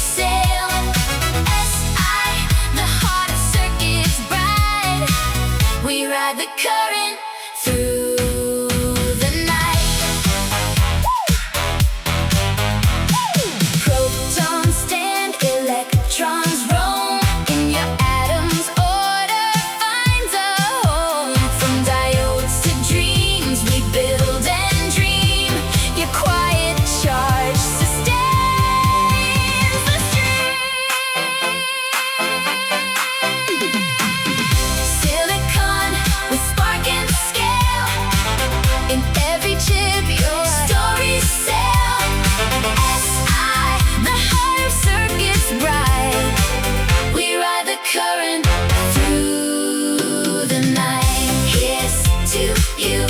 sail. Si, the heart of circuits bright. We ride the current through the night. Protons stand, electrons roam. In your atoms, order finds a home. From diodes to dreams, we build and dream. Your quiet charge sustains the stream. Silicon with spark and scale. In every chip, your stories sail. Si, the heart of circuits bright. We ride the current through the night. Here's to you.